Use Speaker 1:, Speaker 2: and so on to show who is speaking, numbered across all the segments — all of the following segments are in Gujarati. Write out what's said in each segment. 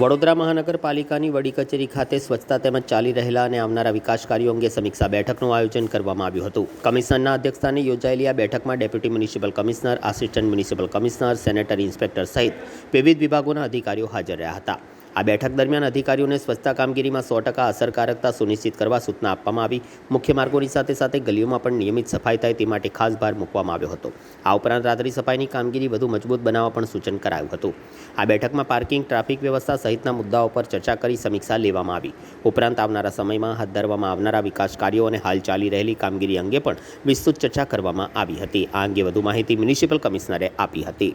Speaker 1: વડોદરા મહાનગરપાલિકાની વડી કચેરી ખાતે સ્વચ્છતા તેમજ ચાલી રહેલા અને આવનારા વિકાસ કાર્યો અંગે સમીક્ષા બેઠકનું આયોજન કરવામાં આવ્યું હતું. કમિશનરના અધ્યક્ષસ્થાને યોજાયેલી આ બેઠકમાં deputy municipal commissioner, assistant municipal commissioner, sanitary inspector સહિત વિવિધ વિભાગોના અધિકારીઓ હાજર રહ્યા હતા. આ બેઠક દરમિયાન અધિકારીઓને સ્વચ્છતા કામગીરીમાં 100% અસરકારકતા સુનિશ્ચિત કરવા સૂચના આપવામાં આવી. મુખ્ય માર્ગોની સાથે સાથે ગલીઓમાં પણ નિયમિત સફાઈ થાય તે માટે ખાસ ભાર મૂકવામાં આવ્યો હતો. આ ઉપરાંત રાત્રિ સફાઈની કામગીરી વધુ મજબૂત બનાવવા પણ સૂચન કરાયું હતું. આ બેઠકમાં પાર્કિંગ, ટ્રાફિક વ્યવસ્થા સહિતના મુદ્દાઓ પર ચર્ચા કરી સમીક્ષા લેવામાં આવી. ઉપરાંત આવનારા સમયમાં હાથ ધરવામાં આવનારા વિકાસ કાર્યો અને હાલ ચાલી રહેલી કામગીરી અંગે પણ વિસ્તૃત ચર્ચા કરવામાં આવી હતી. આ અંગે વધુ માહિતી મ્યુનિસિપલ કમિશનરે આપી હતી.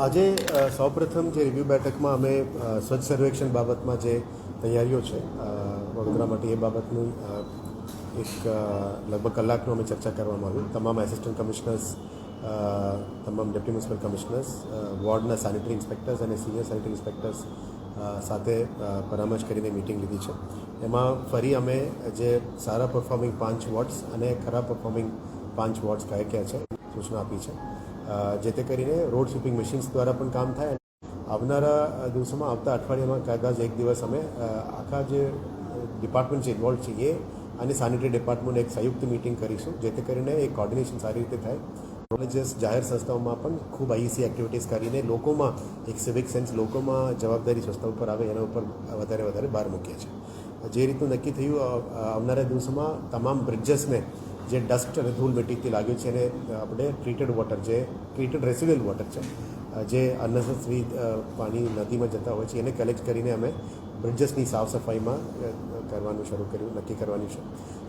Speaker 2: આજે સૌપ્રથમ જે રિવ્યૂ બેઠકમાં અમે સ્વચ્છ સર્વેક્ષણ બાબતમાં જે તૈયારીઓ છે વડોદરા માટે એ બાબતનું એક લગભગ કલાકનું અમે ચર્ચા કરવામાં આવ્યું. તમામ એસિસ્ટન્ટ કમિશનર્સ, તમામ ડેપ્યુટી મ્યુનિસિપલ કમિશનર્સ, વોર્ડના સેનિટરી ઇન્સ્પેક્ટર્સ અને સિનિયર સેનિટરી ઇન્સ્પેક્ટર્સ સાથે પરામર્શ કરીને મિટિંગ લીધી છે. એમાં ફરી અમે જે સારા પરફોર્મિંગ 5 વોર્ડ્સ અને ખરાબ પરફોર્મિંગ 5 વોર્ડ્સ કયા છે સૂચના આપી છે, જેથી કરીને રોડ સ્વીપિંગ મશીન્સ દ્વારા પણ કામ થાય. આવનારા દિવસોમાં આવતા અઠવાડિયામાં કદાચ એક દિવસ અમે આખા જે ડિપાર્ટમેન્ટ છે ઇન્વોલ્વ છે એ અને સેનિટરી ડિપાર્ટમેન્ટ એક સંયુક્ત મિટિંગ કરીશું, જેથી કરીને એક કોર્ડિનેશન સારી રીતે થાય. કોલેજીસ, જાહેર સંસ્થાઓમાં પણ ખૂબ આઈસી એક્ટિવિટીઝ કરીને લોકોમાં એક સિવિક સેન્સ, લોકોમાં જવાબદારી સ્વચ્છતા ઉપર આવે એના ઉપર વધારે ભાર મૂકીએ છીએ. જે રીતનું નક્કી થયું, આવનારા દિવસોમાં તમામ બ્રિજેસને જે ડસ્ટ અને ધૂળ મિટ્ટીથી લાગ્યું છે એને આપણે ટ્રીટેડ વોટર, જે ટ્રીટેડ રેસિડ્યુઅલ વોટર છે, જે અનનેસેસરી પાણી નદીમાં જતા હોય છે, એને કલેક્ટ કરીને અમે બ્રિજેસની સાફ સફાઈમાં કરવાનું શરૂ કર્યું, નક્કી કરવાની છે.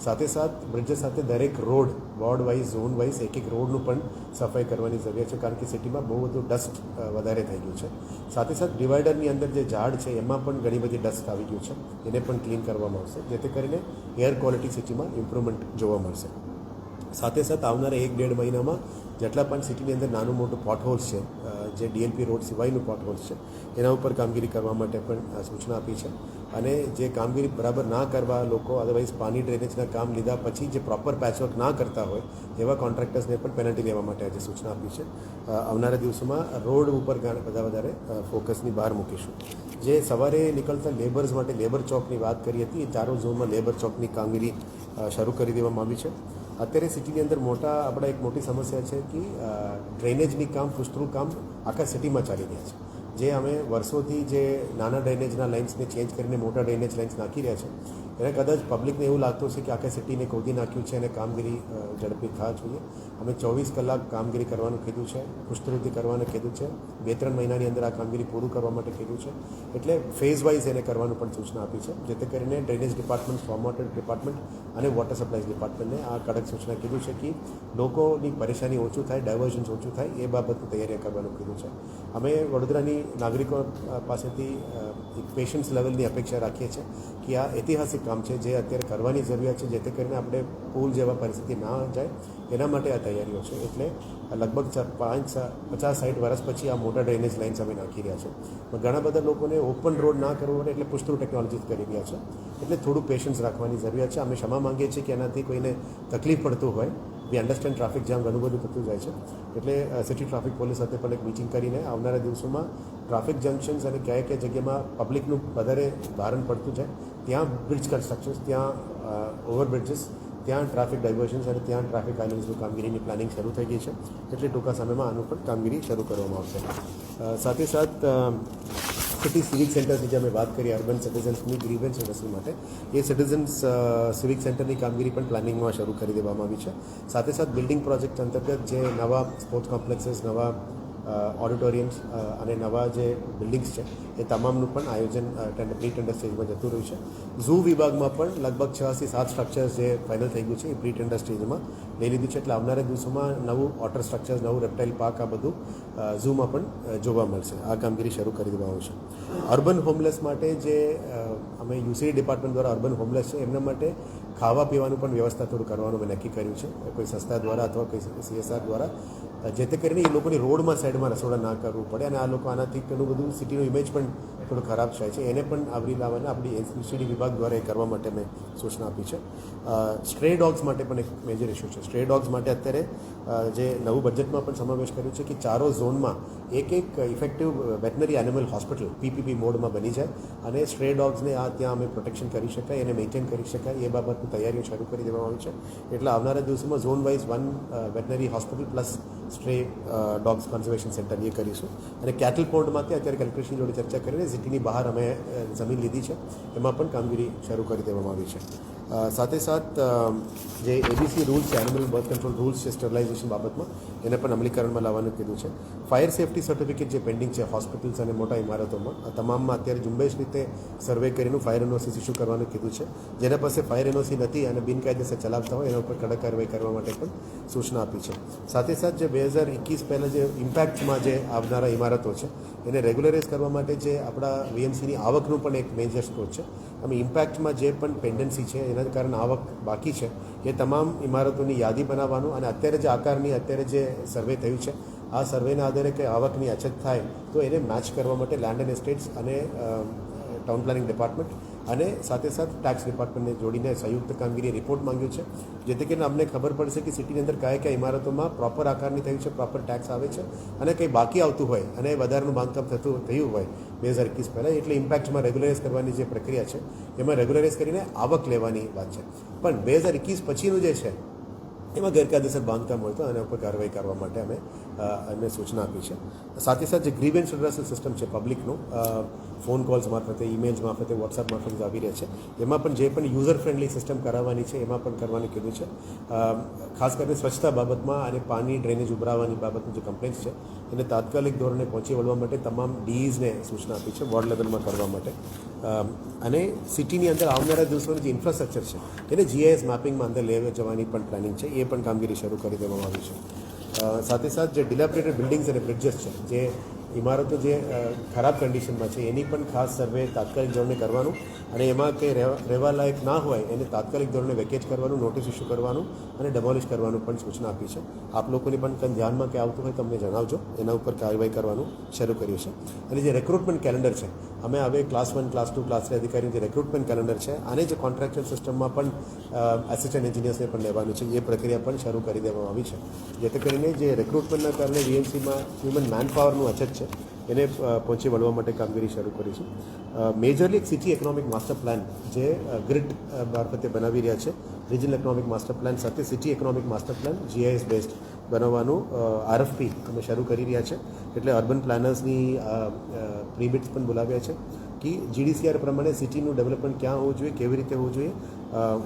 Speaker 2: સાથે બ્રિજેસ સાથે દરેક road, ward wise, zone wise એક રોડનું પણ સફાઈ કરવાની જરૂરિયાત છે, કારણ કે સિટીમાં બહુ બધું ડસ્ટ વધારે થઈ ગયું છે. સાથે ડિવાઈડરની અંદર જે ઝાડ છે એમાં પણ ઘણી બધી ડસ્ટ આવી ગયું છે, એને પણ ક્લીન કરવામાં આવશે, જેથી કરીને એર ક્વોલિટી સિટીમાં ઇમ્પ્રુવમેન્ટ જોવા મળશે. સાથે આવનારા 1-1.5 મહિનામાં જેટલા પણ સિટીની અંદર નાનું મોટું પોટહોલ્સ છે, જે ડીએલપી રોડ સિવાયનું પોટહોલ્સ છે, એના ઉપર કામગીરી કરવા માટે પણ સૂચના આપી છે. અને જે કામગીરી બરાબર ના કરવા, લોકો અદરવાઇઝ પાણી ડ્રેનેજના કામ લીધા પછી જે પ્રોપર પેચવર્ક ના કરતા હોય એવા કોન્ટ્રાક્ટર્સને પણ પેનલ્ટી લેવા માટે આજે સૂચના આપી છે. આવનારા દિવસોમાં રોડ ઉપર વધારે ફોકસની બહાર મૂકીશું. જે સવારે નીકળતા લેબર્સ માટે લેબર ચોકની વાત કરી હતી, એ ચારો ઝોનમાં લેબર ચોકની કામગીરી શરૂ કરી દેવામાં આવી છે. અત્યારે સિટીની અંદર એક મોટી સમસ્યા છે કે ડ્રેનેજની કામ, પુષ્કળ કામ આખા સિટીમાં ચાલી રહ્યા છે. જે અમે વર્ષોથી જે નાના ડ્રેનેજના લાઇન્સને ચેન્જ કરીને મોટા ડ્રેનેજ લાઇન્સ નાખી રહ્યા છે, એને કદાચ પબ્લિકને એવું લાગતું છે કે આખા સિટીને ખોદી નાખ્યું છે અને કામગીરી ઝડપી થવા જોઈએ. અમે 24 કલાક કામગીરી કરવાનું કીધું છે, પુષ્કૃતિ કરવાનું કીધું છે, 2-3 મહિનાની અંદર આ કામગીરી પૂરું કરવા માટે કીધું છે. એટલે ફેઝ વાઇઝ એને કરવાનું પણ સૂચના આપી છે, જેથી કરીને drainage department, storm water department અને વોટર સપ્લાયઝ ડિપાર્ટમેન્ટને આ કડક સૂચના કીધું છે કે લોકોની પરેશાની ઓછું થાય, ડાયવર્ઝન્સ ઓછું થાય, એ બાબતની તૈયારી કરવાનું કીધું છે. અમે વડોદરાની નાગરિકો પાસેથી એક પેશન્સ લેવલની અપેક્ષા રાખીએ છીએ કે આ ઐતિહાસિક કામ છે જે અત્યારે કરવાની જરૂરિયાત છે, જેથી કરીને આપણે પુલ જેવા પરિસ્થિતિ ના જાય એના માટે આ તૈયારીઓ છે. એટલે લગભગ 50-60 વર્ષ પછી આ મોટા ડ્રેનેજ લાઇન્સ અમે નાખી રહ્યા છે. ઘણા બધા લોકોને ઓપન રોડ ના કરવો પડે એટલે પુષ્કળ ટેકનોલોજી કરી રહ્યા છે. એટલે થોડું પેશન્સ રાખવાની જરૂરિયાત છે. અમે ક્ષમા માંગીએ છીએ કે એનાથી કોઈને તકલીફ પડતું હોય. વી અન્ડરસ્ટેન્ડ ટ્રાફિક જામ ઘણું બધું થતું જાય છે. એટલે સિટી ટ્રાફિક પોલીસ સાથે પણ એક મિટિંગ કરીને આવનારા દિવસોમાં ટ્રાફિક જંકશન્સ અને કયા જગ્યામાં પબ્લિકનું વધારે ભારણ પડતું જાય ત્યાં બ્રિજ કન્સ્ટ્રક્શન્સ, ત્યાં ઓવરબ્રિજીસ, ત્યાં ટ્રાફિક ડાયવર્ઝન્સ અને ત્યાં ટ્રાફિક આઇલેન્ડ્સની કામગીરીની પ્લાનિંગ શરૂ થઈ ગઈ છે. એટલે ટૂંકા સમયમાં આનું પણ કામગીરી શરૂ કરવામાં આવશે. સાથે સિટી સિવિક સેન્ટર્સની જે અમે વાત કરી, અર્બન સિટીઝન્સની ગ્રીવન્સ રેડ્યુસલ માટે, એ સિટીઝન્સ સિવિક સેન્ટરની કામગીરી પણ પ્લાનિંગમાં શરૂ કરી દેવામાં આવી છે. સાથે બિલ્ડિંગ પ્રોજેક્ટ અંતર્ગત જે નવા સ્પોર્ટ્સ કોમ્પ્લેક્સીસ, નવા ઓડિટોરિયમ્સ અને નવા જે બિલ્ડિંગ્સ છે એ તમામનું પણ આયોજન પ્રી ટેન્ડર સ્ટેજમાં જતું રહ્યું છે. ઝૂ વિભાગમાં પણ લગભગ 6 થી 7 સ્ટ્રક્ચર્સ જે ફાઇનલ થઈ ગયું છે એ પ્રી ટેન્ડર સ્ટેજમાં લઈ લીધું છે. એટલે આવનારા દિવસોમાં નવું વોટર સ્ટ્રક્ચર્સ, નવું રેપ્ટાઇલ પાર્ક, આ બધું ઝૂમાં પણ જોવા મળશે. આ કામગીરી શરૂ કરી દેવામાં આવશે. અર્બન હોમલેસ માટે જે અમે યુસીડી ડિપાર્ટમેન્ટ દ્વારા અર્બન હોમલેસ છે એમના માટે ખાવા પીવાનું પણ વ્યવસ્થા થોડું કરવાનું મેં નક્કી કર્યું છે, કોઈ સંસ્થા દ્વારા અથવા કોઈ CSR દ્વારા, જેથી કરીને એ લોકોની રોડમાં સાઈડમાં રસોડા ના કરવું પડે અને આ લોકો આનાથી ઘણું બધું સિટીનો ઇમેજ પણ થોડો ખરાબ થાય છે એને પણ આવરી લાવવાના આપણી એસસીડી વિભાગ દ્વારા એ કરવા માટે મેં સૂચના આપી છે. સ્ટ્રે ડોગ્સ માટે પણ એક મેજર ઇસ્યુ છે. સ્ટ્રે ડોગ્સ માટે અત્યારે જે નવું બજેટમાં પણ સમાવેશ કર્યું છે કે ચારો ઝોનમાં એક effective veterinary animal hospital PPP મોડમાં બની જાય અને સ્ટ્રે ડોગ્સને ત્યાં અમે પ્રોટેક્શન કરી શકાય એને મેન્ટેન કરી શકાય એ બાબતની તૈયારીઓ શરૂ કરી દેવામાં આવી છે. એટલે આવનારા દિવસોમાં zone wise 1 veterinary hospital plus stray dogs conservation centre એ કરીશું. અને કેટલ પોન્ડમાંથી અત્યારે કલેક્ટરશ્રી જોડે ચર્ચા કરીને સિટીની બહાર અમે જમીન લીધી છે એમાં પણ કામગીરી શરૂ કરી દેવામાં આવી છે. સાથે સાથ જે એબીસી રૂલ્સ છે એનિમલ બર્થ કંટ્રોલ રૂલ્સ છે સ્ટરલાઇઝેશન બાબતમાં એને પણ અમલીકરણમાં લાવવાનું કીધું છે. ફાયર સેફ્ટી સર્ટિફિકેટ જે પેન્ડિંગ છે હોસ્પિટલ્સ અને મોટા ઇમારતોમાં તમામમાં અત્યારે ઝુંબેશ રીતે સર્વે કરીને ફાયર એનઓસી ઇસ્યુ કરવાનું કીધું છે. જેના પાસે ફાયર એનઓસી નથી અને બિનકાયદેસર ચલાવતા હોય એના ઉપર કડક કાર્યવાહી કરવા માટે પણ સૂચના આપી છે. સાથે સાથ જે 2021 પહેલાં જે ઇમ્પેક્ટમાં જે આવનારા ઇમારતો છે એને રેગ્યુલરાઇઝ કરવા માટે જે આપણા વીએમસીની આવકનું પણ એક મેજર સ્ત્રોત છે. અમે ઇમ્પેક્ટમાં જે પણ પેન્ડન્સી છે એના કારણે આવક બાકી છે એ તમામ ઇમારતોની યાદી બનાવવાનું અને અત્યારે જે આકારની અત્યારે જે સર્વે થયું છે આ સર્વેના આધારે કંઈ આવકની અછત થાય તો એને મેચ કરવા માટે લેન્ડ એન્ડ એસ્ટેટ્સ અને ટાઉન પ્લાનિંગ ડિપાર્ટમેન્ટ અને સાથે ટેક્સ ડિપાર્ટમેન્ટને જોડીને સંયુક્ત કામગીરી રિપોર્ટ માંગ્યો છે જેથી કરીને અમને ખબર પડશે કે સિટીની અંદર કયા ઇમારતોમાં પ્રોપર આકારની થયું છે પ્રોપર ટેક્સ આવે છે અને કંઈ બાકી આવતું હોય અને વધારાનું બાંધકામ થયું હોય 2021 પહેલાં એટલે ઇમ્પેક્ટમાં રેગ્યુલરાઇઝ કરવાની જે પ્રક્રિયા છે એમાં રેગ્યુલરાઇઝ કરીને આવક લેવાની વાત છે. પણ 2021 પછીનું જે છે એમાં ગેરકાયદેસર બાંધકામ હોય તો આના ઉપર કાર્યવાહી કરવા માટે અમે સૂચના આપી છે. સાથે સાથે જે ગ્રીવન્સ એડ્રેસલ સિસ્ટમ છે પબ્લિકનું ફોન કોલ્સ મારફતે ઈમેલ્સ મારફતે વોટ્સઅપ મારફતે આવી રહ્યા છે એમાં પણ જે પણ યુઝર ફ્રેન્ડલી સિસ્ટમ કરાવવાની છે એમાં પણ કરવાનું કીધું છે. ખાસ કરીને સ્વચ્છતા બાબતમાં અને પાણી ડ્રેનેજ ઉભરાવાની બાબતની જે કમ્પ્લેન્ટ્સ છે એને તાત્કાલિક ધોરણે પહોંચી વળવા માટે તમામ ડીઈઝને સૂચના આપી છે વોર્ડ લેવલમાં કરવા માટે. અને સિટીની અંદર આવનારા દિવસોની જે ઇન્ફ્રાસ્ટ્રક્ચર છે એને જીઆઈએસ મેપિંગમાં અંદર લઈ જવાની પણ પ્લાનિંગ છે એ પણ કામગીરી શરૂ કરી દેવામાં આવી છે. સાથે જે ડિલાપિડેટેડ બિલ્ડિંગ્સ અને બ્રિડ્જીસ છે જે ઇમારતો જે ખરાબ કન્ડિશનમાં છે એની પણ ખાસ સર્વે તાત્કાલિક ધોરણે કરવાનું અને એમાં કંઈ રહેવા લાયક ના હોય એને તાત્કાલિક ધોરણે વેકેટ કરવાનું નોટિસ ઇસ્યુ કરવાનું અને ડેમોલિશ કરવાનું પણ સૂચના આપી છે. આપ લોકોની પણ કંઈ ધ્યાનમાં કંઈ આવતું હોય તો અમને જણાવજો એના ઉપર કાર્યવાહી કરવાનું શરૂ કર્યું છે. અને જે રિક્રુટમેન્ટ કેલેન્ડર છે અમે હવે ક્લાસ 1 ક્લાસ 2 ક્લાસ 3 અધિકારીનું જે રિક્રુટમેન્ટ કેલેન્ડર છે અને જે કોન્ટ્રાક્ચ્યુઅલ સિસ્ટમમાં પણ આસિસ્ટન્ટ એન્જિનિયર્સને પણ લેવાનું છે એ પ્રક્રિયા પણ શરૂ કરી દેવામાં આવી છે જેથી કરીને જે રિક્રુટમેન્ટના કારણે વીએમસીમાં હ્યુમન મેનપાવરનું અછત છે એને પહોંચી વળવા માટે કામગીરી શરૂ કરીશું. મેજરલી એક સિટી ઇકોનોમિક માસ્ટર પ્લાન જે ગ્રીડ મારફતે બનાવી રહ્યા છે રિજનલ ઇકોનોમિક માસ્ટર પ્લાન સાથે city economic master plan GIS based બનાવવાનું આરએફપી અમે શરૂ કરી રહ્યા છે. એટલે અર્બન પ્લાનર્સની પ્રીબિટ્સ પણ બોલાવ્યા છે કે જીડીસીઆર પ્રમાણે સિટીનું ડેવલપમેન્ટ ક્યાં હોવું જોઈએ કેવી રીતે હોવું જોઈએ.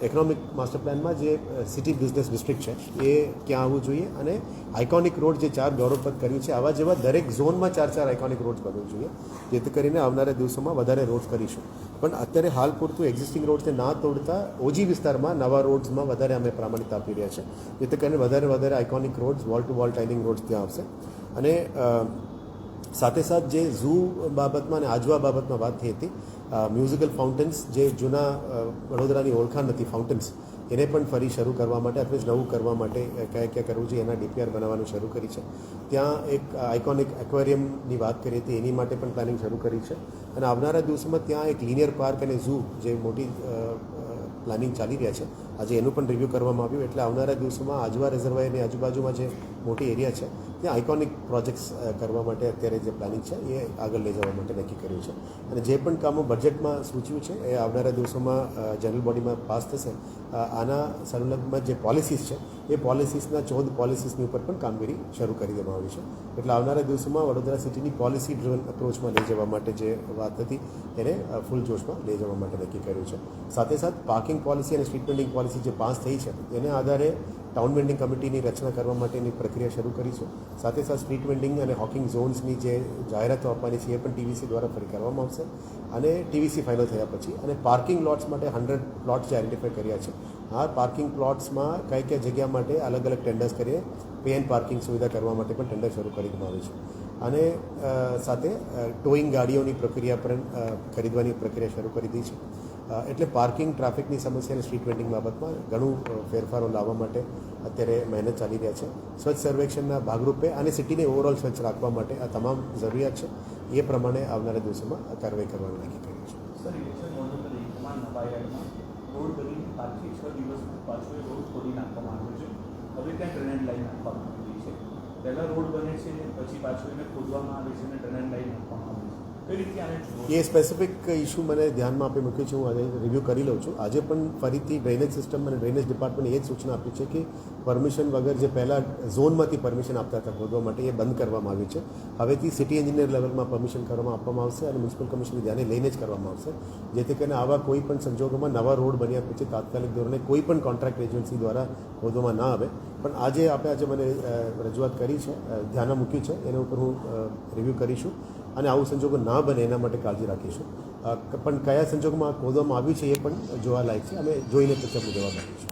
Speaker 2: ઇકોનોમિક માસ્ટર પ્લાનમાં જે સિટી બિઝનેસ ડિસ્ટ્રિક્ટ છે એ ક્યાં આવવું જોઈએ અને આઇકોનિક રોડ જે 4 ગૌરવપદ કર્યું છે આવા જેવા દરેક ઝોનમાં 4 આઇકોનિક રોડ્સ બનવું જોઈએ જેથી કરીને આવનારા દિવસોમાં વધારે રોડ્સ કરીશું. પણ અત્યારે હાલ પૂરતું એક્ઝિસ્ટિંગ રોડ્સને ના તોડતા ઓજી વિસ્તારમાં નવા રોડ્સમાં વધારે અમે પ્રામાણિકતા આપી રહ્યા છે જેથી કરીને વધારે iconic rods wall two wall tiling rods ત્યાં આવશે. અને સાથે જે ઝૂ બાબતમાં અને આજવા બાબતમાં વાત થઈ હતી મ્યુઝિકલ ફાઉન્ટેન્સ જે જૂના વડોદરાની ઓળખાણ નથી ફાઉન્ટેન્સ એને પણ ફરી શરૂ કરવા માટે અથવા નવું કરવા માટે ક્યાં કરવું જોઈએ એના ડીપીઆર બનાવવાનું શરૂ કરી છે. ત્યાં એક આઇકોનિક એક્વેરિયમની વાત કરી હતી એની માટે પણ પ્લાનિંગ શરૂ કરી છે અને આવનારા દિવસોમાં ત્યાં એક લિનિયર પાર્ક અને ઝૂ જે મોટી પ્લાનિંગ ચાલી રહ્યા છે આજે એનું પણ રિવ્યૂ કરવામાં આવ્યું. એટલે આવનારા દિવસોમાં આજવા રિઝર્વાયરની આજુબાજુમાં જે મોટી એરિયા છે ત્યાં આઇકોનિક પ્રોજેક્ટ્સ કરવા માટે અત્યારે જે પ્લાનિંગ છે એ આગળ લઈ જવા માટે નક્કી કર્યું છે. અને જે પણ કામો બજેટમાં સૂચવ્યું છે એ આવનારા દિવસોમાં જનરલ બોડીમાં પાસ થશે. આના સંલગ્નમાં જે પોલિસીસ છે એ પોલિસીસના 14 પોલિસીસની ઉપર પણ કામગીરી શરૂ કરી દેવામાં આવી છે. એટલે આવનારા દિવસોમાં વડોદરા સિટીની પોલિસી ડ્રિવન અપ્રોચમાં લઈ જવા માટે જે વાત હતી એને ફૂલ જોશમાં લઈ જવા માટે નક્કી કર્યું છે. સાથે પાર્કિંગ પોલિસી અને સ્ટ્રીટ વેન્ડિંગ પોલિસી જે પાસ થઈ છે એને આધારે ટાઉન વેન્ડિંગ કમિટીની રચના કરવા માટેની પ્રક્રિયા શરૂ કરીશું. સાથે સ્ટ્રીટ વેન્ડિંગ અને હોકિંગ ઝોન્સની જે જાહેરાતો આપવાની છે એ પણ ટીવીસી દ્વારા ફરી કરવામાં આવશે અને ટીવીસી ફાઇનલ થયા પછી અને પાર્કિંગ પ્લોટ્સ માટે 100 પ્લોટ્સ જે આઈડેન્ટિફાઈ કર્યા છે આ પાર્કિંગ પ્લોટ્સમાં કઈ જગ્યા માટે અલગ અલગ ટેન્ડર્સ કરીએ પે એન્ડ પાર્કિંગ સુવિધા કરવા માટે પણ ટેન્ડર શરૂ કરી દેવામાં આવી છે. અને સાથે ટોઈંગ ગાડીઓની પ્રક્રિયા પણ ખરીદવાની પ્રક્રિયા શરૂ કરી દીધી છે. એટલે પાર્કિંગ ટ્રાફિકની સમસ્યા અને સ્ટ્રીટ વેન્ડિંગ બાબતમાં ઘણું ફેરફારો લાવવા માટે અત્યારે મહેનત ચાલી રહ્યા છે. સ્વચ્છ સર્વેક્ષણના ભાગરૂપે અને સિટીને ઓવરઓલ સ્વચ્છ રાખવા માટે આ તમામ જરૂરિયાત છે એ પ્રમાણે આવનારા દિવસોમાં કાર્યવાહી કરવાનું નક્કી કર્યું છે.
Speaker 3: સર ઇલેક્શન મોડલ એકમાં નવાયાર્ડમાં રોડ બની 5 થી 6 દિવસમાં પાછો એ રોડ ખોદી નાખવામાં આવ્યો છે. હવે ત્યાં ડ્રેનેજ લાઈન નાખવામાં આવી છે. પહેલાં રોડ બને છે પછી પાછો એને ખોદવામાં આવે છે અને ડ્રેનેજ લાઈન નાખવામાં આવે છે. કઈ રીતે આને જુઓ?
Speaker 2: એ સ્પેસિફિક ઇસ્યુ મને ધ્યાનમાં આપી મૂક્યું છે, હું આજે રિવ્યૂ કરી લઉં છું. આજે પણ ફરીથી ડ્રેનેજ સિસ્ટમ અને ડ્રેનેજ ડિપાર્ટમેન્ટે એ જ સૂચના આપી છે કે પરમિશન વગર જે પહેલાં ઝોનમાંથી પરમિશન આપતા હતા ખોદવા માટે એ બંધ કરવામાં આવ્યું છે. હવેથી સિટી એન્જિનિયર લેવલમાં પરમિશન કરવામાં આપવામાં આવશે અને મ્યુનિસિપલ કમિશનને ધ્યાને લઈને જ કરવામાં આવશે, જેથી કરીને આવા કોઈ પણ સંજોગોમાં નવા રોડ બન્યા પછી તાત્કાલિક ધોરણે કોઈ પણ કોન્ટ્રાક્ટ એજન્સી દ્વારા ખોદવામાં ના આવે. પણ આજે મને રજૂઆત કરી છે, ધ્યાનમાં મૂક્યું છે, એના ઉપર હું રિવ્યૂ કરીશું અને આવું સંજોગો ના બને એના માટે કાળજી રાખીશું. પણ કયા સંજોગોમાં ખોદવામાં આવ્યું છે એ પણ જોવા લાયક છે. અમે જોઈને પછી આપણે જવાબ આપીશું.